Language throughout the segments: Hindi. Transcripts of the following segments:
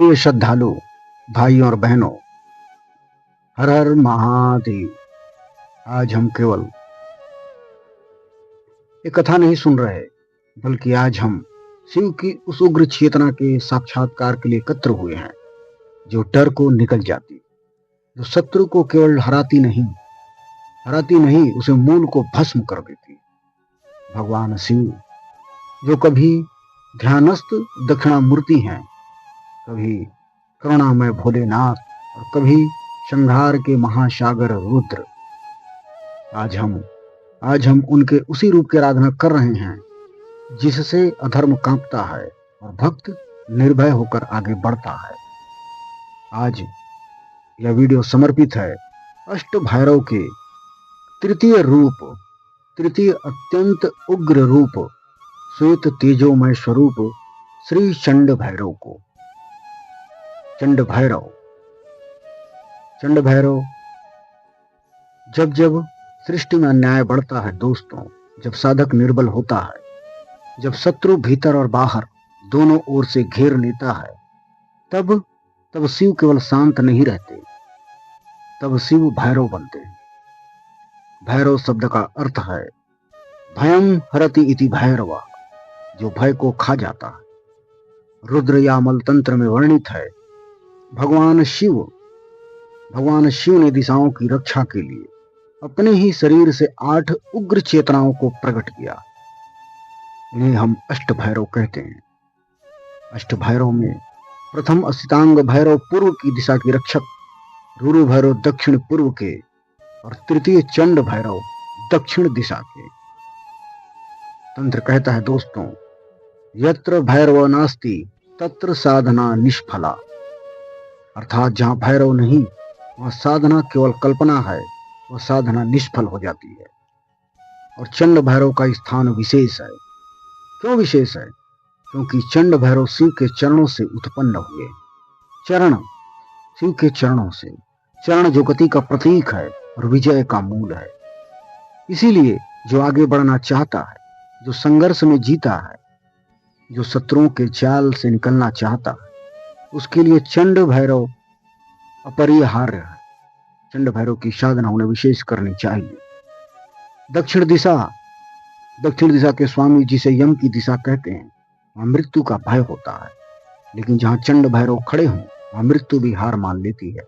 प्रिय श्रद्धालु भाइयों और बहनों, हर हर महादेव। आज हम केवल एक कथा नहीं सुन रहे, बल्कि आज हम शिव की उस उग्र चेतना के साक्षात्कार के लिए एकत्र हुए हैं, जो डर को निकल जाती, जो शत्रु को केवल हराती नहीं, उसे मूल को भस्म कर देती। भगवान शिव, जो कभी ध्यानस्थ दक्षिणामूर्ति हैं, कभी करुणामय भोलेनाथ और कभी संहार के महासागर रुद्र। आज हम उनके उसी रूप की आराधना कर रहे हैं, जिससे अधर्म कांपता है और भक्त निर्भय होकर आगे बढ़ता है। आज यह वीडियो समर्पित है अष्ट भैरव के तृतीय अत्यंत उग्र रूप, श्वेत तेजोमय स्वरूप श्री चंड भैरव को। चंड भैरव जब सृष्टि में अन्याय बढ़ता है दोस्तों, जब साधक निर्बल होता है, जब शत्रु भीतर और बाहर दोनों ओर से घेर लेता है, तब शिव केवल शांत नहीं रहते, तब शिव भैरव बनते हैं। भैरव शब्द का अर्थ है भयम हरति इति भैरवा, जो भय को खा जाता है। रुद्र यामल तंत्र में वर्णित है, भगवान शिव ने दिशाओं की रक्षा के लिए अपने ही शरीर से 8 उग्र चेतनाओं को प्रकट किया। इन्हें हम अष्ट भैरव कहते हैं। अष्ट भैरव में प्रथम असितांग भैरव पूर्व की दिशा की रक्षक, रूरु भैरव दक्षिण पूर्व के और तृतीय चंड भैरव दक्षिण दिशा के। तंत्र कहता है दोस्तों, यत्र भैरव नास्ति तत्र साधना निष्फला, अर्थात जहां भैरव नहीं वहां साधना केवल कल्पना है, वह साधना निष्फल हो जाती है। और चंड भैरव का स्थान विशेष है। क्यों विशेष है? क्योंकि चंड भैरव शिव के चरणों से उत्पन्न हुए। चरण शिव के चरणों से, चरण जो गति का प्रतीक है और विजय का मूल है। इसीलिए जो आगे बढ़ना चाहता है, जो संघर्ष में जीता है, जो शत्रुओं के जाल से निकलना चाहता है, उसके लिए चंड भैरव अपरिहार्य है। चंड भैरव की साधना उन्हें विशेष करनी चाहिए। दक्षिण दिशा के स्वामी, जिसे यम की दिशा कहते हैं, वहां मृत्यु का भय होता है, लेकिन जहां चंड भैरव खड़े हों वहां मृत्यु भी हार मान लेती है।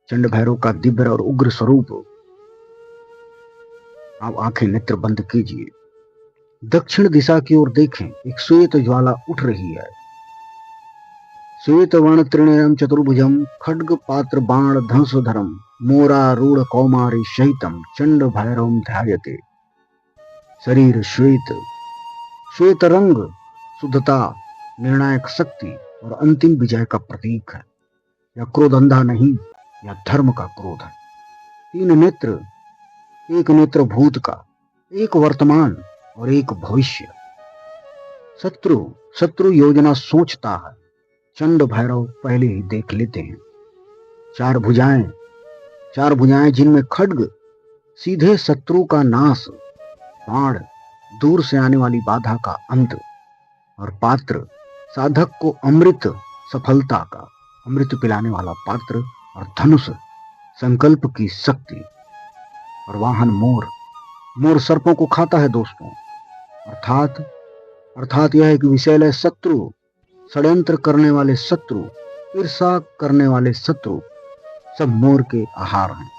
चंड भैरव का दिव्य और उग्र स्वरूप, आप आंखें नेत्र बंद कीजिए, दक्षिण दिशा की ओर देखें। एक श्वेत ज्वाला उठ रही है। श्वेत वर्ण त्रिनेत्रम चतुर्भुजम खड्ग पात्र बाण धनुषधरम मोरारूढ़ कौमारी सहितम चंड भैरवम ध्यायते। शरीर श्वेत रंग शुद्धता, निर्णायक शक्ति और अंतिम विजय का प्रतीक है। यह क्रोध अंधा नहीं, यह धर्म का क्रोध है। 3 नेत्र, एक नेत्र भूत का, एक वर्तमान और एक भविष्य। शत्रु योजना सोचता है, चंड भैरव पहले ही देख लेते हैं। 4 भुजाएं जिनमें खड्ग सीधे शत्रु का नाश, बाण दूर से आने वाली बाधा का अंत, और पात्र साधक को अमृत सफलता का, अमृत पिलाने वाला पात्र, और धनुष संकल्प की शक्ति, और वाहन मोर सर्पों को खाता है दोस्तों। अर्थात यह है कि विषैले शत्रु, षड्यंत्र करने वाले शत्रु, ईर्षा करने वाले शत्रु सब मोर के आहार हैं।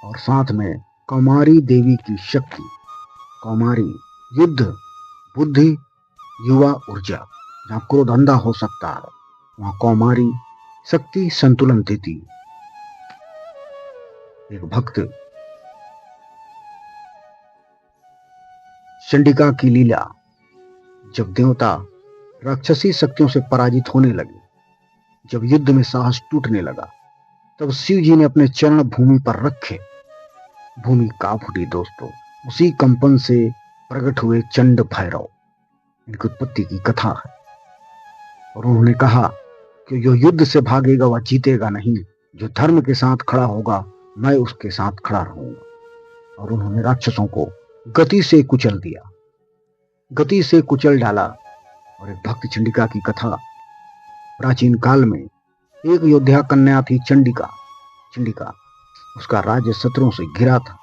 और साथ में कौमारी देवी की शक्ति, कौमारी युद्ध, बुद्धि, युवा ऊर्जा। जहां क्रोध अंधा हो सकता है, वहां कौमारी शक्ति संतुलन देती। एक भक्त चंडिका की लीला, जब देवता राक्षसी शक्तियों से पराजित होने लगे, जब युद्ध में साहस टूटने लगा, तब शिव जी ने अपने चरण भूमि पर रखे। भूमि कांप उठी दोस्तों। उसी कंपन से प्रकट हुए चंड भैरव। इनकी उत्पत्ति की कथा है। और उन्होंने कहा कि जो युद्ध से भागेगा वह जीतेगा नहीं, जो धर्म के साथ खड़ा होगा मैं उसके साथ खड़ा रहूंगा। और उन्होंने राक्षसों को गति से कुचल दिया, गति से कुचल डाला। और एक भक्त चंडिका की कथा। प्राचीन काल में एक योद्धा कन्या थी चंडिका। चंडिका उसका राज्य शत्रुओं से घिरा था।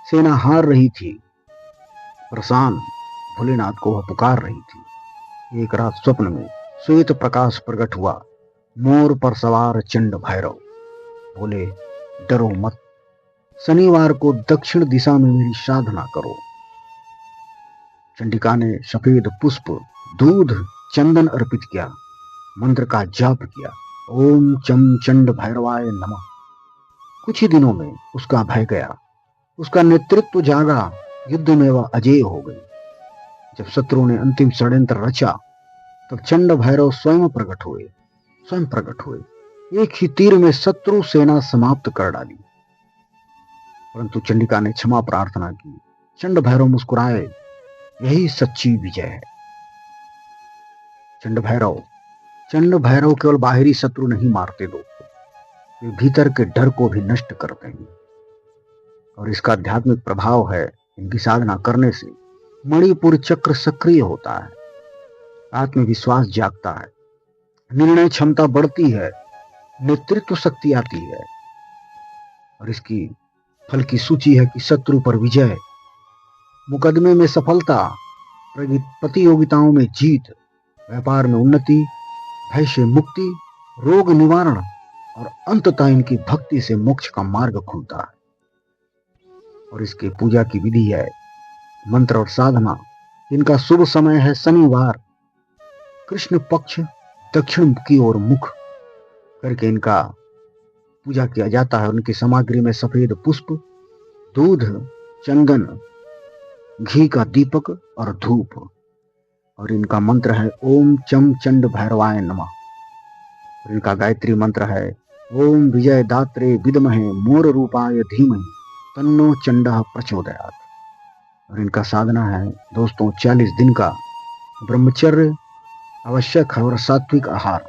सेना हार रही थी। परेशान भोलेनाथ को वह पुकार रही थी। एक रात स्वप्न में श्वेत प्रकाश प्रकट हुआ। मोर पर सवार चंड भैरव बोले, डरो मत, शनिवार को दक्षिण दिशा में मेरी साधना करो। चंडिका ने सफेद पुष्प, दूध, चंदन अर्पित किया, मंत्र का जाप किया, ओम चम चंड भैरवाय नमः। कुछ ही दिनों में उसका भय गया, उसका नेतृत्व जागा, युद्ध में वह अजेय हो गई। जब शत्रुओं ने अंतिम षड्यंत्र रचा, तब चंड भैरव स्वयं प्रकट हुए। एक ही तीर में शत्रु सेना समाप्त कर डाली। परंतु चंडिका ने क्षमा प्रार्थना की। चंड भैरव मुस्कुराए, यही सच्ची विजय है। चंड भैरव केवल बाहरी शत्रु नहीं मारते दोस्तों, वे भीतर के डर को भी नष्ट करते हैं। और इसका आध्यात्मिक प्रभाव है, इनकी साधना करने से मणिपुर चक्र सक्रिय होता है, आत्मविश्वास जागता है, निर्णय क्षमता बढ़ती है, नेतृत्व शक्ति आती है। और इसकी फल की सूची है कि शत्रु पर विजय, मुकदमे में सफलता, प्रतियोगिताओं में जीत, व्यापार में उन्नति, भय से मुक्ति, रोग निवारण और अंततः इनकी भक्ति से मोक्ष का मार्ग खुलता है। और इसके पूजा की विधि है मंत्र और साधना। इनका शुभ समय है शनिवार, कृष्ण पक्ष, दक्षिण की ओर मुख करके इनका पूजा किया जाता है। उनकी सामग्री में सफेद पुष्प, दूध, चंदन, घी का दीपक और धूप। और इनका मंत्र है ओम चम चंड भैरवाय नमः। और इनका गायत्री मंत्र है ओम विजय दात्रे विद्महे मोर रूपाय धीमहि तन्नो चंडः प्रचोदयात्। और इनका साधना है दोस्तों 40 दिन का ब्रह्मचर्य आवश्यक है और सात्विक आहार।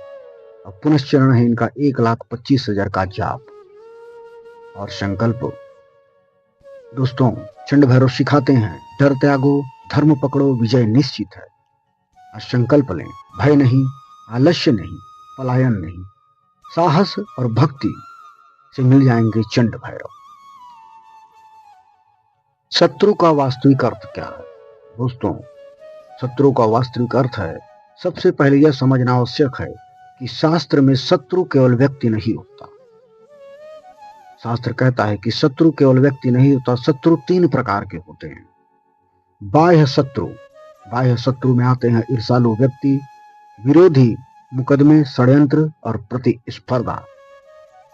और पुनश्चरण है इनका 1,25,000 का जाप। और संकल्प दोस्तों, चंड भैरव सिखाते हैं, डर त्यागो, धर्म पकड़ो, विजय निश्चित है। और संकल्प लें, भय नहीं, आलस्य नहीं, पलायन नहीं, साहस और भक्ति से मिल जाएंगे चंड भैरव। शत्रु का वास्तविक अर्थ क्या है दोस्तों? शत्रु का वास्तविक अर्थ है, सबसे पहले यह समझना आवश्यक है कि शास्त्र में शत्रु केवल व्यक्ति नहीं होता। शास्त्र कहता है कि शत्रु केवल व्यक्ति नहीं होता, शत्रु 3 प्रकार के होते हैं। बाह्य शत्रु में आते हैं ईर्षालु व्यक्ति, विरोधी, मुकदमे, षड्यंत्र और प्रतिस्पर्धा।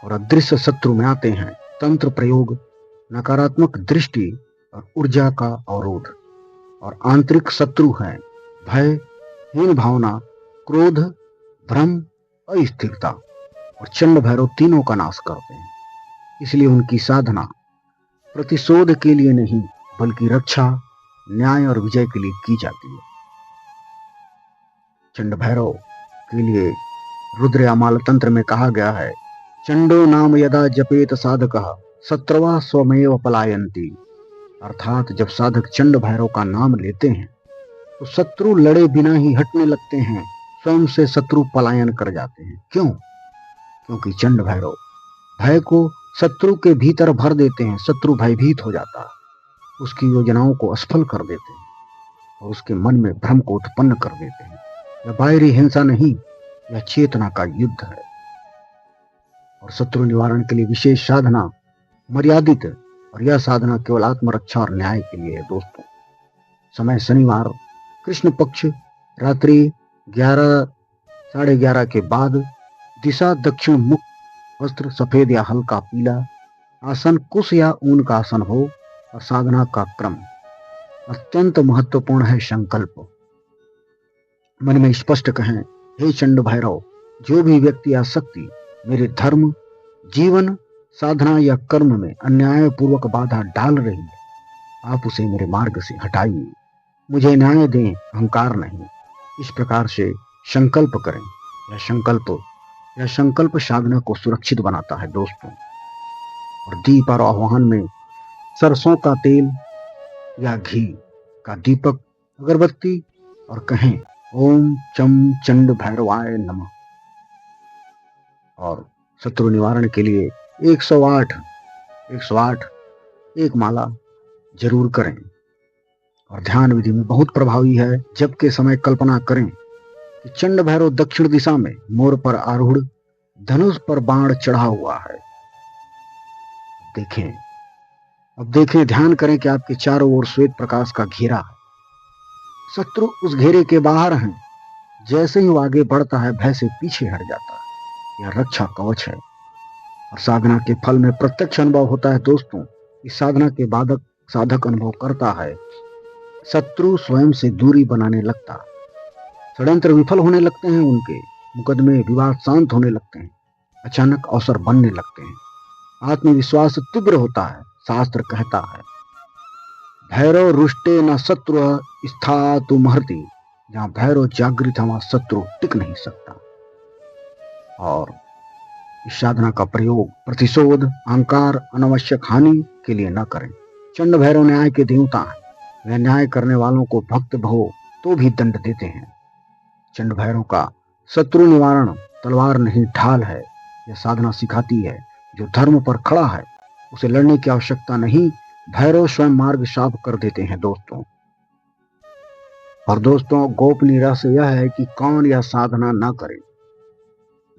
और अदृश्य शत्रु में आते हैं तंत्र प्रयोग, नकारात्मक दृष्टि और ऊर्जा का अवरोध। और आंतरिक शत्रु हैं भय, हीन भावना, क्रोध, भ्रम, अस्थिरता। और चंड भैरव तीनों का नाश करते हैं। इसलिए उनकी साधना प्रतिशोध के लिए नहीं, बल्कि रक्षा, न्याय और विजय के लिए की जाती है। चंड भैरव के लिए रुद्र या माल तंत्र में कहा गया है, चंडो नाम यदा जपेत साधकः शत्रवा स्वमेव पलायन्ति। अर्थात जब साधक चंड भैरव का नाम लेते हैं तो शत्रु लड़े बिना ही हटने लगते हैं, स्वयं से शत्रु पलायन कर जाते हैं। क्यों? क्योंकि चंड भैरव भय को शत्रु के भीतर भर देते हैं। शत्रु भयभीत हो जाता है, उसकी योजनाओं को असफल कर देते हैं और उसके मन में भ्रम को उत्पन्न कर देते हैं। यह बाहरी हिंसा नहीं, यह चेतना का युद्ध है। और शत्रु निवारण के लिए विशेष साधना मर्यादित, और यह साधना केवल आत्मरक्षा और न्याय के लिए है दोस्तों। समय शनिवार, कृष्ण पक्ष, रात्रि 11, 11:30 के बाद, दिशा दक्षिण मुख, वस्त्र सफेद या हल्का पीला, आसन कुश या ऊन का आसन हो। और साधना का क्रम अत्यंत महत्वपूर्ण है। संकल्प मन में स्पष्ट कहें, हे चंड भैरव, जो भी व्यक्ति या शक्ति मेरे धर्म, जीवन, साधना या कर्म में अन्याय पूर्वक बाधा डाल रही है, आप उसे मेरे मार्ग से हटाइए। मुझे न्याय दें, अहंकार नहीं। इस प्रकार से संकल्प करें। यह संकल्प साधना को सुरक्षित बनाता है दोस्तों। और दीप और आह्वान में सरसों का तेल या घी का दीपक, अगरबत्ती और कहें, ओम चम चंड भैरवाय नमः। और शत्रु निवारण के लिए 108 108 एक माला जरूर करें। और ध्यान विधि में बहुत प्रभावी है। जब के समय कल्पना करें कि चंड भैरव दक्षिण दिशा में मोर पर आरूढ़ धनुष पर बाण चढ़ा हुआ है। देखें, अब देखें, ध्यान करें कि आपके चारों ओर श्वेत प्रकाश का घेरा है। शत्रु उस घेरे के बाहर हैं। जैसे ही वो आगे बढ़ता है, भय से पीछे हट जाता है। यह रक्षा कवच है और साधना के फल में प्रत्यक्ष अनुभव होता है दोस्तों। इस साधना के बाद साधक अनुभव करता है, शत्रु स्वयं से दूरी बनाने लगता, षड्यंत्र विफल होने लगते हैं, उनके मुकदमे विवाद शांत होने लगते हैं, अचानक अवसर बनने लगते हैं, आत्मविश्वास तीव्र होता है। शास्त्र कहता है, भैरव रुष्टे न शत्रु स्थातु महर्ति। जहां भैरव जागृत है, वहां शत्रु टिक नहीं सकता। और इस साधना का प्रयोग प्रतिशोध, अहंकार, अनावश्यक हानि के लिए न करें। चंड भैरव न्याय के देवता हैं। वे न्याय करने वालों को भक्त भो तो भी दंड देते हैं। चंड भैरव का शत्रु निवारण तलवार नहीं ढाल है। यह साधना सिखाती है, जो धर्म पर खड़ा है उसे लड़ने की आवश्यकता नहीं, भैरव स्वयं मार्ग साफ कर देते हैं दोस्तों। और दोस्तों, गोपनीय रहस्य यह है कि कौन यह साधना न करे।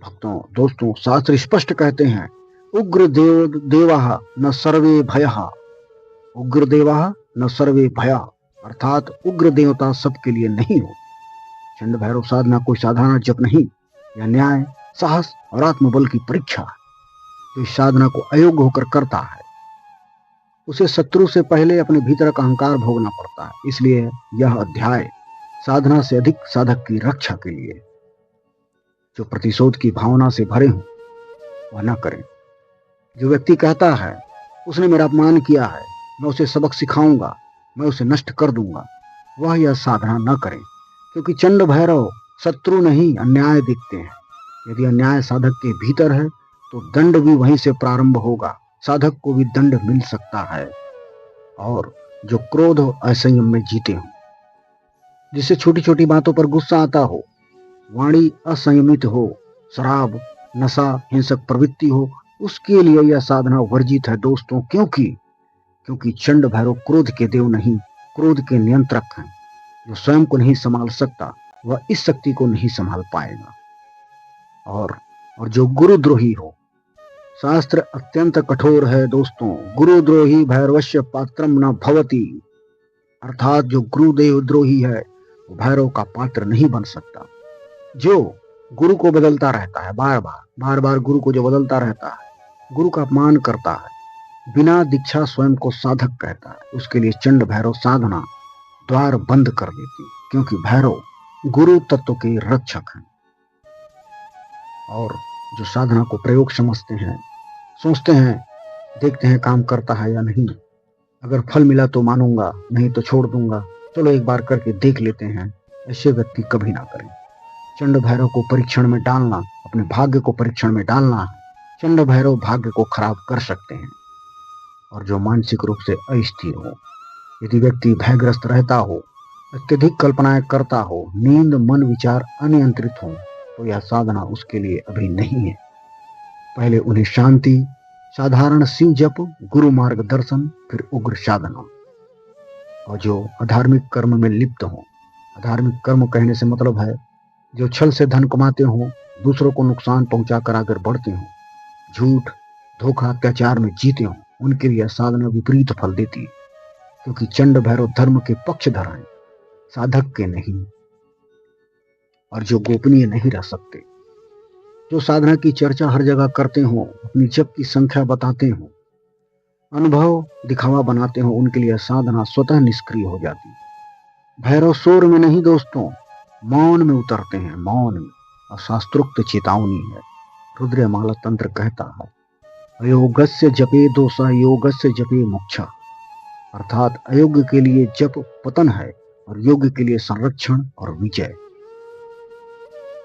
भक्तों, दोस्तों, शास्त्र स्पष्ट कहते हैं, उग्र देवा न सर्वे भयः। उग्र देवा न सर्वे भया, अर्थात उग्र देवता सबके लिए नहीं हो। चंड भैरव साधना कोई साधारण जप नहीं, यह न्याय, साहस और आत्मबल की परीक्षा है। जो इस साधना को अयोग्य होकर करता है, उसे शत्रु से पहले अपने भीतर का अहंकार भोगना पड़ता है। इसलिए यह अध्याय साधना से अधिक साधक की रक्षा के लिए। जो प्रतिशोध की भावना से भरे हों वह न करें। जो व्यक्ति कहता है, उसने मेरा अपमान किया है, मैं उसे सबक सिखाऊंगा, मैं उसे नष्ट कर दूंगा, वह यह साधना न करें। क्योंकि चंड भैरव शत्रु नहीं, अन्याय दिखते हैं। यदि अन्याय साधक के भीतर है तो दंड भी वहीं से प्रारंभ होगा। साधक को भी दंड मिल सकता है। और जो क्रोध और असंयम में जीते हों, जिसे छोटी छोटी बातों पर गुस्सा आता हो, वाणी असंयमित हो, शराब, नशा, हिंसक प्रवृत्ति हो, उसके लिए यह साधना वर्जित है दोस्तों। क्योंकि चंड भैरव क्रोध के देव नहीं, क्रोध के नियंत्रक हैं। जो स्वयं को नहीं संभाल सकता, वह इस शक्ति को नहीं संभाल पाएगा। और जो गुरुद्रोही हो, शास्त्र अत्यंत कठोर है दोस्तों। गुरुद्रोही भैरवस्य पात्रम न भवति, अर्थात जो गुरुदेव द्रोही है वो भैरव का पात्र नहीं बन सकता। जो गुरु को बदलता रहता है, बार बार गुरु को जो बदलता रहता है, गुरु का अपमान करता है, बिना दीक्षा स्वयं को साधक कहता है, उसके लिए चंड भैरव साधना द्वार बंद कर देती। क्योंकि भैरव गुरु तत्व के रक्षक हैं। और जो साधना को प्रयोग समझते हैं, सोचते हैं, देखते हैं काम करता है या नहीं, अगर फल मिला तो मानूंगा, नहीं तो छोड़ दूंगा, चलो एक बार करके देख लेते हैं, ऐसे व्यक्ति कभी ना करें। चंड भैरव को परीक्षण में डालना, अपने भाग्य को परीक्षण में डालना है। चंड भैरव भाग्य को खराब कर सकते हैं। और जो मानसिक रूप से अस्थिर हो, यदि व्यक्ति भयग्रस्त रहता हो, अत्यधिक कल्पनाएं करता हो, नींद, मन, विचार अनियंत्रित हो, तो यह साधना उसके लिए अभी नहीं है। पहले उन्हें शांति, साधारण शिव जप, गुरु मार्गदर्शन, फिर उग्र साधना। और जो अधार्मिक कर्म में लिप्त हो, अधार्मिक कर्म कहने से मतलब है जो छल से धन कमाते हो, दूसरों को नुकसान पहुंचाकर आगे बढ़ते हो, झूठ, धोखा, अत्याचार में जीते हो, उनके लिए साधना विपरीत फल देती है। क्योंकि चंड भैरव धर्म के पक्षधर हैं, साधक के नहीं। और जो गोपनीय नहीं रह सकते, जो साधना की चर्चा हर जगह करते हो, अपनी जप की संख्या बताते हो, अनुभव दिखावा बनाते हो, उनके लिए साधना स्वतः निष्क्रिय हो जाती। भैरव शोर में नहीं दोस्तों, मौन में उतरते हैं, मौन में। और शास्त्रोक्त चेतावनी है। रुद्रमाला तंत्र कहता है, अयोगस्य जपे दोषा, योगस्य जपे मोक्षा। अर्थात अयोग्य के लिए जप पतन है और योग्य के लिए संरक्षण और विजय।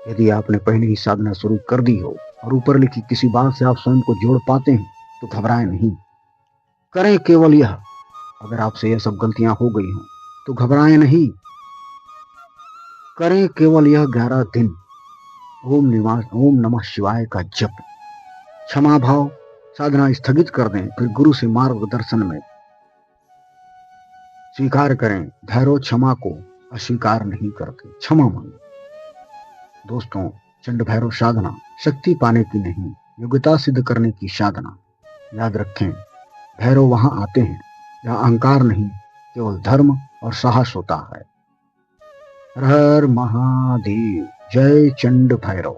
यदि आपने पहले ही साधना शुरू कर दी हो और ऊपर लिखी किसी बात से आप स्वयं को जोड़ पाते हैं, तो घबराएं नहीं, करें केवल यह। अगर आपसे यह सब गलतियां हो गई हों तो घबराएं नहीं, करें केवल यह 11 दिन ओम नमः शिवाय का जप। क्षमा भाव साधना स्थगित कर दें, फिर गुरु से मार्गदर्शन में स्वीकार करें। भैरव क्षमा को अस्वीकार नहीं करते, क्षमा मांगे। दोस्तों, चंड भैरव साधना शक्ति पाने की नहीं, योग्यता सिद्ध करने की साधना। याद रखें, भैरव वहां आते हैं जहां अहंकार नहीं, केवल धर्म और साहस होता है। हर हर महादेव। जय चंड भैरव।